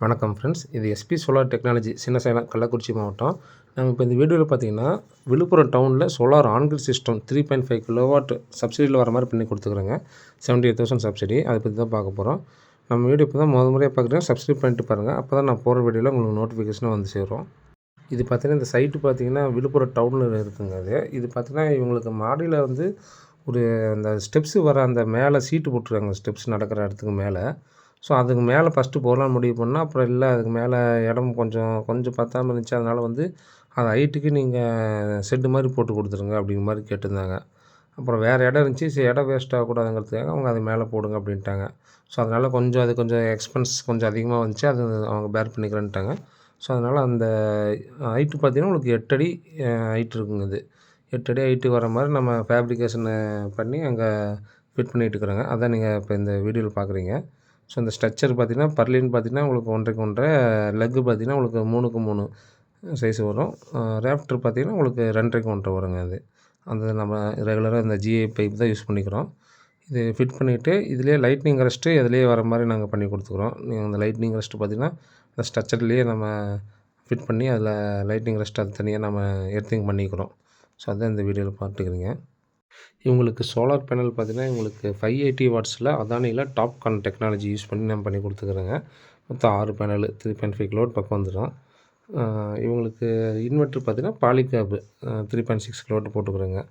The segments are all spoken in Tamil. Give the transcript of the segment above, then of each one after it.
வணக்கம் ஃப்ரெண்ட்ஸ், இது எஸ்பி சோலார் டெக்னாலஜி சின்ன சேலம் கள்ளக்குறிச்சி மாவட்டம். நம்ம இப்போ இந்த வீடியோவில் பார்த்தீங்கன்னா விழுப்புரம் டவுனில் சோலார் ஆன்கிரிட் சிஸ்டம் 3.5 கிலோவாட் சப்சிடியில் வர மாதிரி பண்ணி கொடுத்துக்குறேங்க. 78,000 சப்சிடி. அதை பற்றி தான் பார்க்க போகிறோம். நம்ம வீடியோ இப்போ தான் முறையாக பார்க்குறேன். சப்ஸ்கிரைப் பண்ணிட்டு பாருங்கள். அப்போ தான் நான் போகிற வீடியோவில் உங்களுக்கு நோட்டிஃபிகேஷனாக வந்து சேரும். இது பார்த்தீங்கன்னா இந்த சைட்டு பார்த்தீங்கன்னா விழுப்புரம் டவுனில் இருக்குங்க. இது பார்த்தீங்கன்னா இவங்களுக்கு மாடியில் வந்து ஒரு அந்த ஸ்டெப்ஸு வர அந்த மேலே சீட்டு போட்டுருக்காங்க, ஸ்டெப்ஸ் நடக்கிற இடத்துக்கு மேலே. ஸோ அதுக்கு மேலே ஃபஸ்ட்டு போடலான்னு முடிவு பண்ணால், அப்புறம் இல்லை அதுக்கு மேலே இடம் கொஞ்சம் பத்தாமல் இருந்துச்சு. அதனால் வந்து அது ஹைட்டுக்கு நீங்கள் ஷெட்டு மாதிரி போட்டு கொடுத்துருங்க அப்படிங்கிற மாதிரி கேட்டிருந்தாங்க. அப்புறம் வேறு இடம் இருந்துச்சு. சரி, இடம் வேஸ்ட் ஆகக்கூடாதுங்கிறதுக்காக அவங்க அது மேலே போடுங்க அப்படின்ட்டாங்க. ஸோ அதனால் கொஞ்சம் எக்ஸ்பென்ஸ் கொஞ்சம் அதிகமாக வந்துச்சு. அது அவங்க பேர் பண்ணிக்கிறேன்ட்டாங்க. ஸோ அதனால் அந்த ஹைட்டு பார்த்தீங்கன்னா உங்களுக்கு 8 அடி ஹைட் இருக்குங்க. இது 8 அடி ஹைட்டு வர மாதிரி நம்ம ஃபேப்ரிகேஷனை பண்ணி அங்கே ஃபிட் பண்ணிகிட்டு இருக்கிறோங்க. அதான் நீங்கள் இப்போ இந்த வீடியோவில் பார்க்குறீங்க. ஸோ இந்த ஸ்ட்ரக்சர் பார்த்தீங்கன்னா பர்லின் பார்த்தீங்கன்னா உங்களுக்கு 1.5 1.5, லெக்கு பார்த்தீங்கன்னா உங்களுக்கு 3க்கு 3 சைஸ் வரும். ரேஃப்டர் பார்த்தீங்கன்னா உங்களுக்கு 2.5க்கு 1.5 வருங்க. அது அந்த நம்ம ரெகுலராக இந்த ஜிஐ பைப் தான் யூஸ் பண்ணிக்கிறோம். இது ஃபிட் பண்ணிவிட்டு இதிலே லைட்னிங் ரெஸ்ட்டு இதிலேயே வர மாதிரி நாங்கள் பண்ணி கொடுத்துக்குறோம். நீங்கள் அந்த லைட்னிங் ரெஸ்ட்டு பார்த்தீங்கன்னா அந்த ஸ்ட்ரக்சர்லேயே நம்ம ஃபிட் பண்ணி அதில் லைட்னிங் ரெஸ்ட் அது தனியாக நம்ம எர்த்திங் பண்ணிக்கிறோம். ஸோ அதான் இந்த வீடியோவில் பார்த்துக்கிறீங்க. இவங்களுக்கு சோலார் பேனல் பார்த்தீங்கன்னா இவங்களுக்கு 580 வாட்ஸில் அதானியில் டாப்கான் டெக்னாலஜி யூஸ் பண்ணி நம்ம பண்ணி கொடுத்துக்குறோங்க. மொத்தம் 6 பேனல் 3.5 கிலோவாட் பக்கம் வந்துடும். இவங்களுக்கு இன்வெர்ட்ரு பார்த்தீங்கன்னா பாலிகேப் 3.6 கிலோவாட் போட்டுக்கிறோங்க.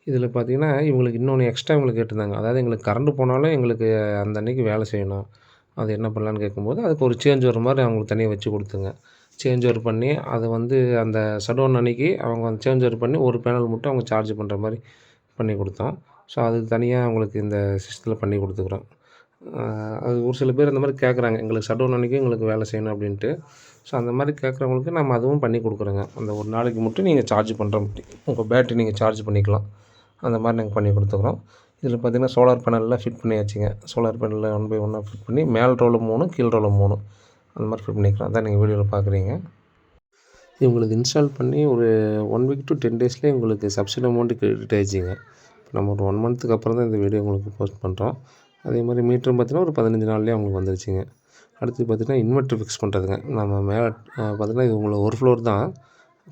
இதில் பார்த்தீங்கன்னா இவங்களுக்கு இன்னொன்று எக்ஸ்ட்ரா இவங்களுக்கு கேட்டிருந்தாங்க. அதாவது எங்களுக்கு கரண்ட்டு போனாலும் எங்களுக்கு அந்த அன்றைக்கி வேலை செய்யணும். அது என்ன பண்ணலான்னு கேட்கும்போது அதுக்கு ஒரு சேஞ்ச் ஓவர் மாதிரி அவங்களுக்கு தனியாக வச்சு கொடுத்துங்க. சேஞ்ச் ஓவர் பண்ணி அதை வந்து அந்த ஷட்டவுன் அன்றைக்கி அவங்க அந்த சேஞ்ச் ஓவர் பண்ணி ஒரு பேனல் மட்டும் அவங்க சார்ஜ் பண்ணுற மாதிரி பண்ணி கொடுத்தோம். ஸோ அதுக்கு தனியாக அவங்களுக்கு இந்த சிஸ்டத்தில் பண்ணி கொடுத்துக்குறோம். அது ஒரு சில பேர் அந்த மாதிரி கேட்குறாங்க, எங்களுக்கு ஷட்டவுன் அன்றைக்கி எங்களுக்கு வேலை செய்யணும் அப்படின்ட்டு. ஸோ அந்த மாதிரி கேட்குறவங்களுக்கு நம்ம அதுவும் பண்ணி கொடுக்குறோங்க. அந்த ஒரு நாளைக்கு மட்டும் நீங்கள் சார்ஜ் பண்ணுற மாட்டி உங்கள் பேட்டரி நீங்கள் சார்ஜ் பண்ணிக்கலாம். அந்த மாதிரி நாங்கள் பண்ணி கொடுத்துக்குறோம். இதில் பார்த்திங்கன்னா சோலார் பேனல்லாம் ஃபிட் பண்ணியாச்சுங்க. சோலார் பேனலில் 1 பை 1 ஃபிட் பண்ணி மேல் ரோவில் 3 கீழ் ரோவில் 3 அந்த மாதிரி ஃபிட் பண்ணிக்கலாம். அதான் நீங்கள் வீடியோவில் பார்க்குறீங்க. இவங்களுக்கு இன்ஸ்டால் பண்ணி ஒரு 1 வீக் to 10 டேஸ்லேயே உங்களுக்கு சப்சிடி அமௌண்ட்டு கிரெடிட் ஆயிடுச்சுங்க. இப்போ நம்ம ஒரு 1 மந்த்துக்கு அப்புறம் தான் இந்த வீடியோ உங்களுக்கு போஸ்ட் பண்ணுறோம். அதே மாதிரி மீட்டரும் பார்த்தீங்கன்னா ஒரு 15 நாள்லேயே அவங்களுக்கு வந்துருச்சுங்க. அடுத்து பார்த்திங்கன்னா இன்வெர்ட்ரு ஃபிக்ஸ் பண்ணுறதுங்க. நம்ம மேலே பார்த்திங்கன்னா இது உங்களுக்கு ஒரு ஃப்ளோர் தான்,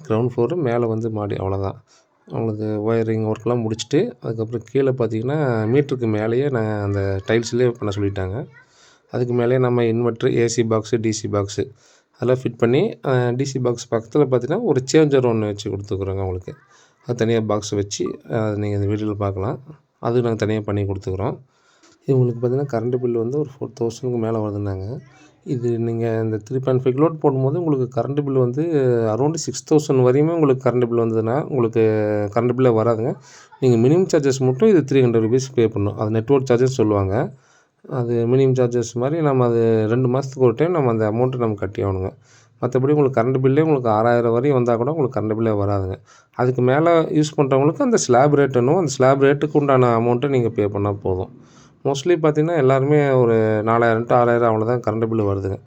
கிரவுண்ட் ஃப்ளோரு, மேலே வந்து மாடி, அவ்வளோதான். அவங்களுக்கு ஒயரிங் ஒர்க்லாம் முடிச்சுட்டு அதுக்கப்புறம் கீழே பார்த்திங்கன்னா மீட்டருக்கு மேலேயே அந்த டைல்ஸ்லேயே பண்ண சொல்லிட்டாங்க. அதுக்கு மேலேயே நம்ம inverter, AC box, DC box அதெல்லாம் ஃபிட் பண்ணி டிசி பாக்ஸ் பக்கத்தில் பார்த்திங்கன்னா ஒரு சேஞ்சர் ஒன்று வச்சு கொடுத்துக்குறோங்க அவங்களுக்கு. அது தனியாக பாக்ஸ் வச்சு அது நீங்கள் இந்த வீடியோவில் பார்க்கலாம். அது நாங்கள் தனியாக பண்ணி கொடுத்துக்குறோம். இவங்களுக்கு பார்த்திங்கன்னா கரண்ட்டு பில் வந்து ஒரு 4,000க்கு மேலே வருதுன்னாங்க. இது நீங்கள் இந்த 3.5 கிலோவாட் போடும்போது உங்களுக்கு கரண்ட்டு பில் வந்து அரௌண்டு 6,000 வரையுமே உங்களுக்கு கரண்ட்டு பில் வந்ததுன்னா உங்களுக்கு கரண்ட்டு பில்லே வராதுங்க. நீங்கள் மினிமம் சார்ஜஸ் மட்டும் இது 300 ருபீஸ் பே பண்ணணும். அது நெட்வொர்க் சார்ஜஸ் சொல்லுவாங்க. அது மினிமம் சார்ஜஸ் மாதிரி நம்ம அது 2 மாதத்துக்கு ஒரு டைம் நம்ம அந்த அமௌண்ட்டு நம்ம கட்டி ஆகணுங்க. மற்றபடி உங்களுக்கு கரண்ட் பில்லே உங்களுக்கு 6,000 வரையும் வந்தால் கூட உங்களுக்கு கரண்ட் பில்லே வராதுங்க. அதுக்கு மேலே யூஸ் பண்ணுறவங்களுக்கு அந்த ஸ்லாப் ரேட்டுன்னும் அந்த ஸ்லாப் ரேட்டுக்கு உண்டான அமௌண்ட்டை நீங்கள் பே பண்ணால் போதும். மோஸ்ட்லி பார்த்திங்கன்னா எல்லாருமே ஒரு 4,000 to 6,000 அவ்வளோதான் கரண்ட் பில்லு வருதுங்க.